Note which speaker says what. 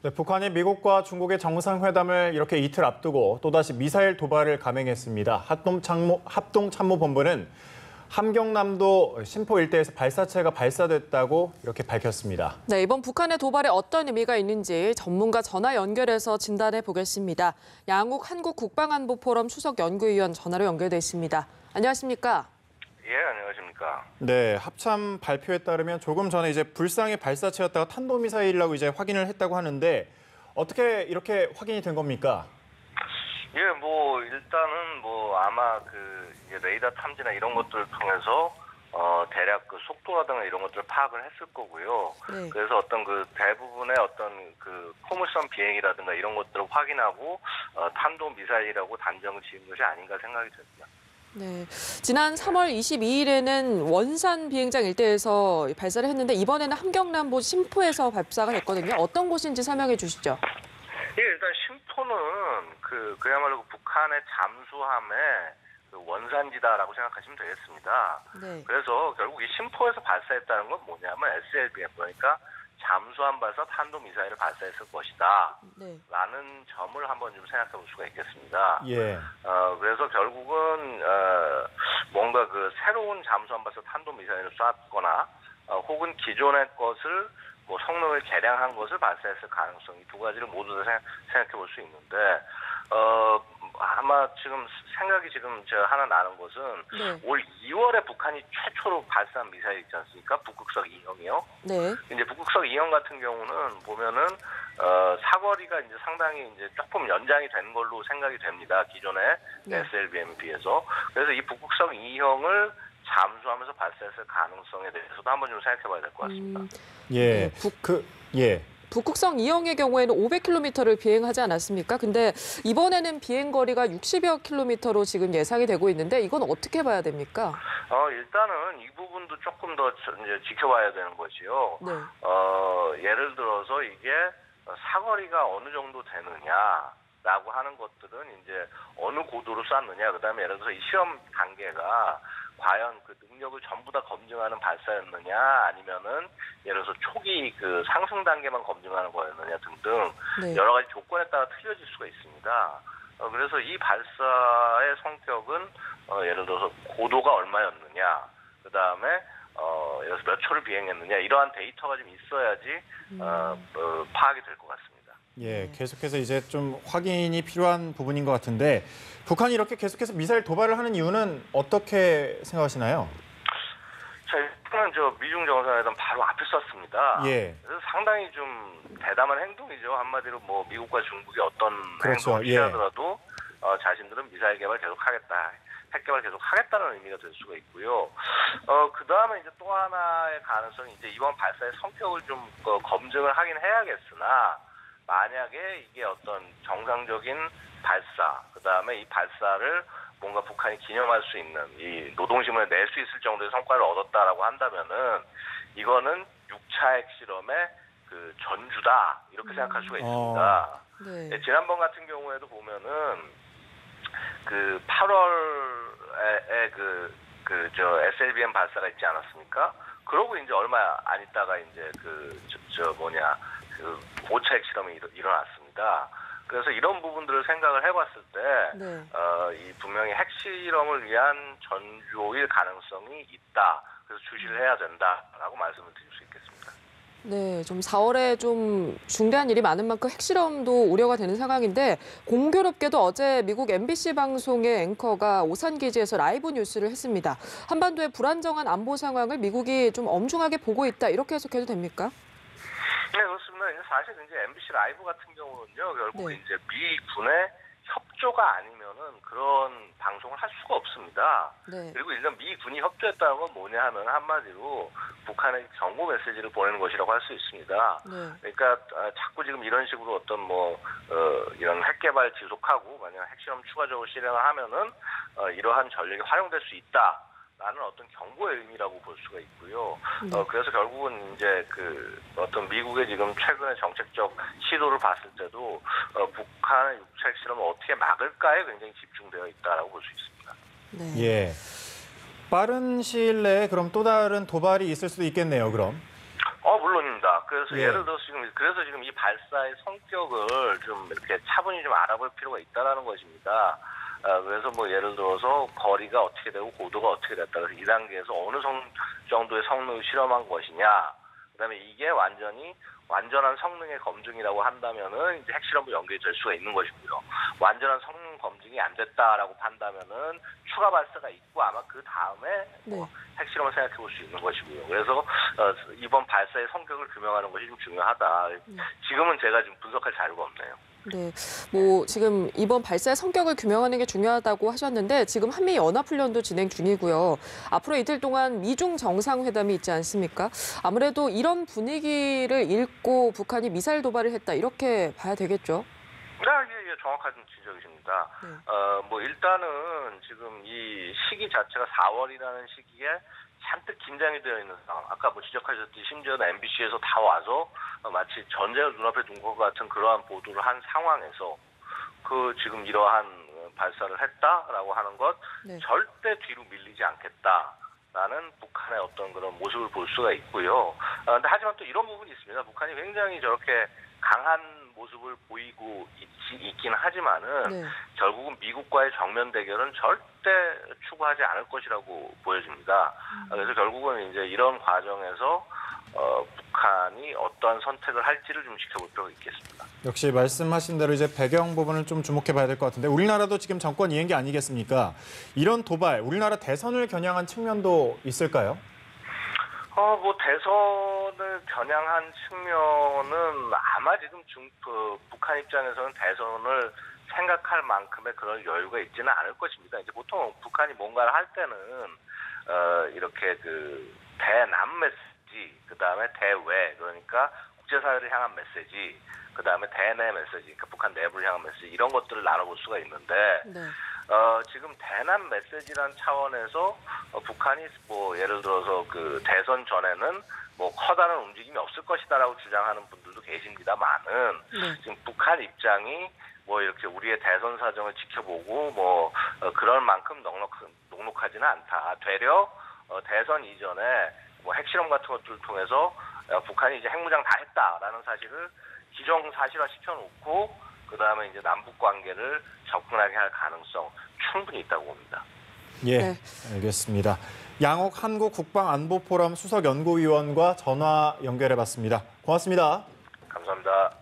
Speaker 1: 네, 북한이 미국과 중국의 정상회담을 이렇게 이틀 앞두고 또다시 미사일 도발을 감행했습니다. 합동참모본부는 함경남도 신포 일대에서 발사체가 발사됐다고 이렇게 밝혔습니다.
Speaker 2: 네, 이번 북한의 도발에 어떤 의미가 있는지 전문가 전화 연결해서 진단해 보겠습니다. 양욱 한국국방안보포럼 수석연구위원 전화로 연결돼 있습니다. 안녕하십니까?
Speaker 3: 예, 안녕하십니까.
Speaker 1: 네, 합참 발표에 따르면 조금 전에 이제 불상의 발사체였다가 탄도미사일이라고 이제 확인을 했다고 하는데 어떻게 이렇게 확인이 된 겁니까?
Speaker 3: 예, 일단은 아마 이제 레이더 탐지나 이런 것들을 통해서 대략 속도라든가 이런 것들을 파악을 했을 거고요.
Speaker 2: 네.
Speaker 3: 그래서 어떤 대부분의 어떤 포물선 비행이라든가 이런 것들을 확인하고 탄도 미사일이라고 단정 지은 것이 아닌가 생각이 됩니다.
Speaker 2: 네, 지난 3월 22일에는 원산 비행장 일대에서 발사를 했는데 이번에는 함경남도 신포에서 발사가 됐거든요. 어떤 곳인지 설명해 주시죠.
Speaker 3: 예, 일단 신포는 그야말로 북한의 잠수함의 원산지다라고 생각하시면 되겠습니다.
Speaker 2: 네.
Speaker 3: 그래서 결국 이 신포에서 발사했다는 건 뭐냐면 SLBM, 그러니까 잠수함 발사 탄도미사일을 발사했을 것이다.
Speaker 2: 네.
Speaker 3: 라는 점을 한번 좀 생각해 볼 수가 있겠습니다.
Speaker 1: 예.
Speaker 3: 그래서 결국은 뭔가 새로운 잠수함 발사 탄도미사일을 쐈거나 혹은 기존의 것을 성능을 개량한 것을 발사했을 가능성이 두 가지를 모두 다 생각해 볼 수 있는데 아마 생각이 제가 하나 나는 것은
Speaker 2: 네.
Speaker 3: 올 2월에 북한이 최초로 발사한 미사일 있지 않습니까? 북극성 2형이요.
Speaker 2: 네.
Speaker 3: 이제 북극성 2형 같은 경우는 보면은 사거리가 이제 상당히 이제 조금 연장이 된 걸로 생각이 됩니다. 기존의
Speaker 2: 네.
Speaker 3: SLBM에 비해서. 그래서 이 북극성 2형을 잠수하면서 발사했을 가능성에 대해서도 한번 좀 생각해 봐야 될 것 같습니다.
Speaker 1: 예.
Speaker 2: 네, 북극성 2형의 경우에는 500km를 비행하지 않았습니까? 근데 이번에는 비행 거리가 60여 킬로미터로 지금 예상이 되고 있는데 이건 어떻게 봐야 됩니까?
Speaker 3: 일단은 이 부분도 조금 더 이제 지켜봐야 되는 거지요.
Speaker 2: 네.
Speaker 3: 예를 들어서 이게 사거리가 어느 정도 되느냐라고 하는 것들은 이제 어느 고도로 쐈느냐, 그다음에 예를 들어서 이 시험 단계가 과연 능력을 전부 다 검증하는 발사였느냐, 아니면은 예를 들어서 초기 상승 단계만 검증하는 거였느냐 등등
Speaker 2: 네.
Speaker 3: 여러 가지 조건에 따라 틀려질 수가 있습니다. 그래서 이 발사의 성격은 예를 들어서 고도가 얼마였느냐, 그다음에 예를 들어서 몇 초를 비행했느냐, 이러한 데이터가 좀 있어야지 파악이 될 것 같습니다.
Speaker 1: 예, 계속해서 이제 좀 확인이 필요한 부분인 것 같은데 북한이 이렇게 계속해서 미사일 도발을 하는 이유는 어떻게 생각하시나요?
Speaker 3: 자, 일단은 미중 정상회담 바로 앞에 쐈습니다.
Speaker 1: 예.
Speaker 3: 그래서 상당히 좀 대담한 행동이죠. 한마디로 미국과 중국이 어떤
Speaker 1: 그렇죠.
Speaker 3: 행동을 취하더라도 자신들은 미사일 개발 계속하겠다, 핵 개발 계속하겠다는 의미가 될 수가 있고요. 그 다음에 이제 또 하나의 가능성이 이제 이번 발사의 성격을 좀 검증을 하긴 해야겠으나, 만약에 이게 어떤 정상적인 발사, 그 다음에 이 발사를 뭔가 북한이 기념할 수 있는 이 노동신문에 낼 수 있을 정도의 성과를 얻었다라고 한다면은 이거는 6차 핵실험의 전주다, 이렇게 생각할 수가 있습니다.
Speaker 2: 네.
Speaker 3: 지난번 같은 경우에도 보면은 8월에 SLBM 발사가 있지 않았습니까? 그러고 이제 얼마 안 있다가 이제 5차 핵실험이 일어났습니다. 그래서 이런 부분들을 생각을 해봤을 때,
Speaker 2: 네.
Speaker 3: 이 분명히 핵실험을 위한 전조일 가능성이 있다. 그래서 주시를 해야 된다라고 말씀을 드릴 수 있겠습니다.
Speaker 2: 네, 좀 4월에 좀 중대한 일이 많은 만큼 핵실험도 우려가 되는 상황인데 공교롭게도 어제 미국 MBC 방송의 앵커가 오산기지에서 라이브 뉴스를 했습니다. 한반도의 불안정한 안보 상황을 미국이 좀 엄중하게 보고 있다, 이렇게 해석해도 됩니까?
Speaker 3: 네, 그렇습니다. 사실 이제 MBC 라이브 같은 경우는요, 결국
Speaker 2: 네.
Speaker 3: 이제 미 군의 협조가 아니면은 그런 방송을 할 수가 없습니다.
Speaker 2: 네.
Speaker 3: 그리고 일단 미 군이 협조했다는 건 뭐냐 하면 한마디로 북한의 경고 메시지를 보내는 것이라고 할 수 있습니다.
Speaker 2: 네.
Speaker 3: 그러니까 자꾸 지금 이런 식으로 어떤 이런 핵 개발 지속하고 만약 핵실험 추가적으로 실행을 하면은 이러한 전력이 활용될 수 있다. 라는 어떤 경고의 의미라고 볼 수가 있고요. 그래서 결국은 이제 어떤 미국의 지금 최근의 정책적 시도를 봤을 때도 북한의 6차 핵실험을 어떻게 막을까에 굉장히 집중되어 있다라고 볼 수 있습니다.
Speaker 2: 네.
Speaker 1: 예. 빠른 시일 내에 그럼 또 다른 도발이 있을 수도 있겠네요, 그럼.
Speaker 3: 물론입니다. 그래서
Speaker 1: 예.
Speaker 3: 예를 들어서 지금 이 발사의 성격을 좀 이렇게 차분히 좀 알아볼 필요가 있다라는 것입니다. 그래서 뭐 예를 들어서 거리가 어떻게 되고 고도가 어떻게 됐다. 그래서 이 단계에서 어느 정도의 성능을 실험한 것이냐. 그다음에 이게 완전한 성능의 검증이라고 한다면은 이제 핵실험으로 연결이 될 수가 있는 것이고요. 완전한 성능 검증이 안 됐다라고 판다면은 추가 발사가 있고 아마 그 다음에
Speaker 2: 네.
Speaker 3: 핵실험을 생각해 볼 수 있는 것이고요. 그래서 이번 발사의 성격을 규명하는 것이 좀 중요하다. 지금은 제가 지금 분석할 자료가 없네요.
Speaker 2: 네, 뭐 지금 이번 발사의 성격을 규명하는 게 중요하다고 하셨는데 지금 한미 연합훈련도 진행 중이고요. 앞으로 이틀 동안 미중 정상회담이 있지 않습니까? 아무래도 이런 분위기를 읽고 북한이 미사일 도발을 했다 이렇게 봐야 되겠죠?
Speaker 3: 예, 정확한 지적이십니다.
Speaker 2: 네.
Speaker 3: 뭐 일단은 지금 이 시기 자체가 4월이라는 시기에 잔뜩 긴장이 되어 있는 상황. 아까 뭐 지적하셨듯이 심지어는 MBC에서 다 와서 마치 전쟁을 눈앞에 둔 것 같은 그러한 보도를 한 상황에서 지금 이러한 발사를 했다라고 하는 것
Speaker 2: 네.
Speaker 3: 절대 뒤로 밀리지 않겠다라는 북한의 어떤 그런 모습을 볼 수가 있고요. 근데 하지만 또 이런 부분이 있습니다. 북한이 굉장히 저렇게 강한 모습을 보이고 있긴 하지만은
Speaker 2: 네.
Speaker 3: 결국은 미국과의 정면 대결은 절대 추구하지 않을 것이라고 보여집니다. 그래서 결국은 이제 이런 과정에서 북한이 어떠한 선택을 할지를 좀 지켜볼 필요가 있겠습니다.
Speaker 1: 역시 말씀하신 대로 이제 배경 부분을 좀 주목해 봐야 될 것 같은데 우리나라도 지금 정권 이행기 아니겠습니까? 이런 도발, 우리나라 대선을 겨냥한 측면도 있을까요?
Speaker 3: 뭐 대선을 겨냥한 측면은 아마 지금 북한 입장에서는 대선을 생각할 만큼의 그런 여유가 있지는 않을 것입니다. 이제 보통 북한이 뭔가를 할 때는 이렇게 대남 메시지, 그 다음에 대외, 그러니까 국제사회를 향한 메시지, 그 다음에 대내 메시지, 그러니까 북한 내부를 향한 메시지 이런 것들을 나눠볼 수가 있는데.
Speaker 2: 네.
Speaker 3: 지금 대남 메시지란 차원에서 북한이 뭐 예를 들어서 대선 전에는 뭐 커다란 움직임이 없을 것이다라고 주장하는 분들도 계십니다만은
Speaker 2: 네.
Speaker 3: 지금 북한 입장이 뭐 이렇게 우리의 대선 사정을 지켜보고 뭐 그럴 만큼 넉넉하지는 않다. 되려 대선 이전에 뭐 핵실험 같은 것들을 통해서 북한이 이제 핵무장 다 했다라는 사실을 기정사실화 시켜놓고 그다음에 이제 남북 관계를 접근하게 할 가능성 충분히 있다고 봅니다.
Speaker 1: 예,
Speaker 2: 네.
Speaker 1: 알겠습니다. 양옥 한국국방안보포럼 수석연구위원과 전화 연결해봤습니다. 고맙습니다.
Speaker 3: 감사합니다.